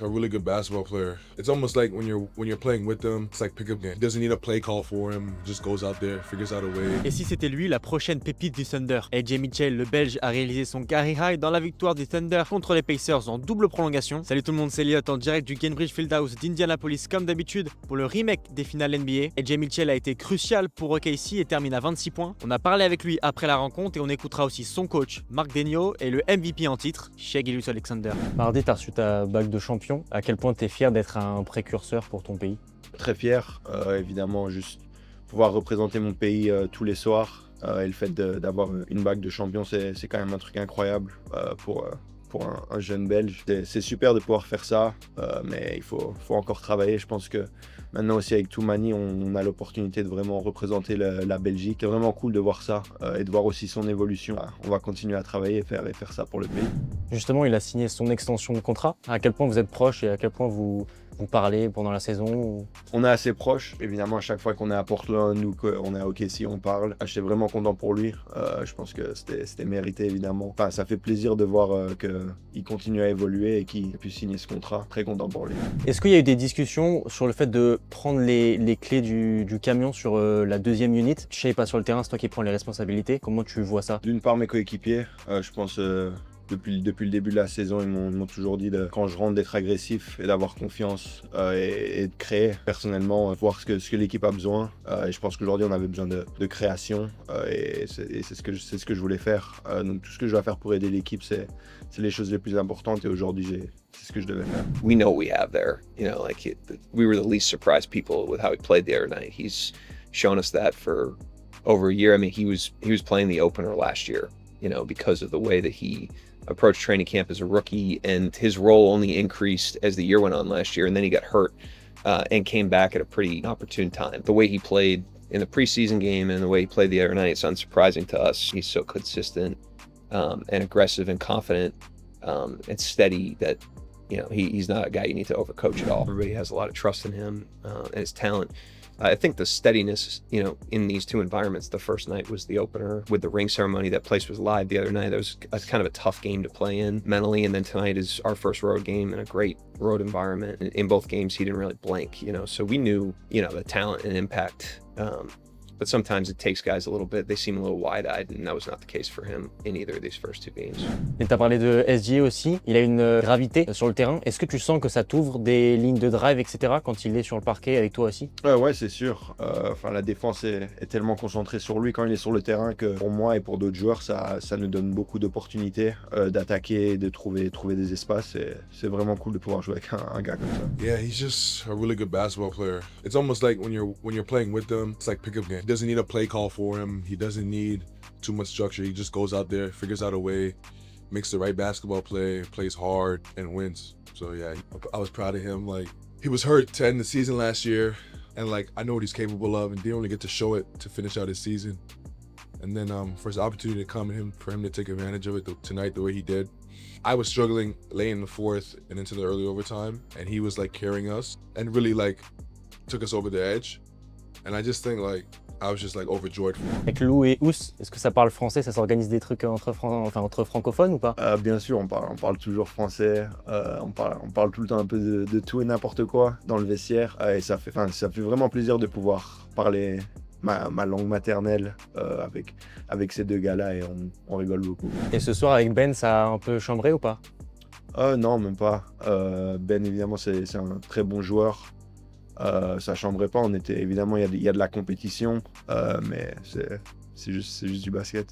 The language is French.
A really good basketball player. It's almost like when you're playing with them, it's like pickup game. Doesn't need a play call for him. Just goes out there, figures out a way. Et si c'était lui, la prochaine pépite du Thunder? AJ Mitchell, le Belge, a réalisé son carry high dans la victoire des Thunder contre les Pacers en double prolongation. Salut tout le monde, c'est Elliot en direct du Gainbridge Fieldhouse d'Indianapolis comme d'habitude pour le remake des finales NBA. AJ Mitchell a été crucial pour OKC et termine à 26 points. On a parlé avec lui après la rencontre et on écoutera aussi son coach, Mark Daigneault, et le MVP en titre, Shai Gilgeous-Alexander. Mardi, tu as reçu ta bague de champion. À quel point tu es fier d'être un précurseur pour ton pays? Très fier, évidemment, juste pouvoir représenter mon pays tous les soirs et le fait d'avoir une bague de champion, c'est quand même un truc incroyable pour un jeune Belge. C'est super de pouvoir faire ça, mais il faut encore travailler. Je pense que maintenant aussi avec Toumani, on a l'opportunité de vraiment représenter la Belgique. C'est vraiment cool de voir ça et de voir aussi son évolution. On va continuer à travailler et faire ça pour le pays. Justement, il a signé son extension de contrat. À quel point vous êtes proches et à quel point vous parlez pendant la saison? On est assez proches, évidemment, à chaque fois qu'on est à Portland ou qu'on est à OKC, on parle. J'étais vraiment content pour lui. Je pense que c'était mérité, évidemment. Enfin, ça fait plaisir de voir qu'il continue à évoluer et qu'il puisse signer ce contrat. Très content pour lui. Est-ce qu'il y a eu des discussions sur le fait de prendre les clés du camion sur la deuxième unit? Shai n'est pas sur le terrain, c'est toi qui prends les responsabilités. Comment tu vois ça? D'une part, mes coéquipiers, je pense... Depuis le début de la saison, ils m'ont toujours dit quand je rentre d'être agressif et d'avoir confiance et de créer personnellement, voir ce que l'équipe a besoin. Et je pense qu'aujourd'hui on avait besoin de création et c'est ce que je voulais faire. Donc tout ce que je dois faire pour aider l'équipe, c'est les choses les plus importantes et aujourd'hui c'est ce que je devais faire. We know what we have there. You know, we were the least surprised people with how he played the other night. He's shown us that for over a year. I mean, he was playing the opener last year, you know, because of the way that he approached training camp as a rookie, and his role only increased as the year went on last year, and then he got hurt and came back at a pretty opportune time. The way he played in the preseason game and the way he played the other night, it's unsurprising to us. He's so consistent and aggressive and confident and steady that, you know, he's not a guy you need to overcoach at all. Everybody has a lot of trust in him and his talent. I think the steadiness, you know, in these two environments, the first night was the opener with the ring ceremony. That place was live. The other night, that was kind of a tough game to play in mentally. And then tonight is our first road game in a great road environment. In both games, he didn't really blink, you know, so we knew, you know, the talent and impact. But sometimes it takes guys a little bit. They seem a little wide-eyed, and that was not the case for him in either of these first two games. Et tu as parlé de SGA aussi. Il a une gravité sur le terrain. Est-ce que tu sens que ça t'ouvre des lignes de drive, etc. quand il est sur le parquet avec toi aussi? Ouais, c'est sûr. Enfin, la défense est tellement concentrée sur lui quand il est sur le terrain que pour moi et pour d'autres joueurs, ça nous donne beaucoup d'opportunités d'attaquer, de trouver des espaces. C'est vraiment cool de pouvoir jouer avec un gars comme ça. Yeah, he's just a really good basketball player. It's almost like when you're playing with them, it's like pickup game. He doesn't need a play call for him. He doesn't need too much structure. He just goes out there, figures out a way, makes the right basketball play, plays hard, and wins. So yeah, I was proud of him. Like, he was hurt to end the season last year, and like, I know what he's capable of, and didn't really get to show it to finish out his season. And then for his opportunity to come in, for him to take advantage of it tonight the way he did. I was struggling late in the fourth and into the early overtime, and he was like carrying us and really like took us over the edge. And I just think like I was just like overjoyed for him. Avec Lou et Ous, est-ce que ça parle français? Ça s'organise des trucs entre francophones ou pas? Bien sûr, on parle toujours français. On parle tout le temps un peu de tout et n'importe quoi dans le vestiaire. Et ça fait vraiment plaisir de pouvoir parler ma langue maternelle avec ces deux gars-là et on rigole beaucoup. Et ce soir avec Ben, ça a un peu chambré ou pas? Non, même pas. Ben, évidemment, c'est un très bon joueur. Ça chambrait pas, évidemment, il y a de la compétition, mais c'est juste du basket.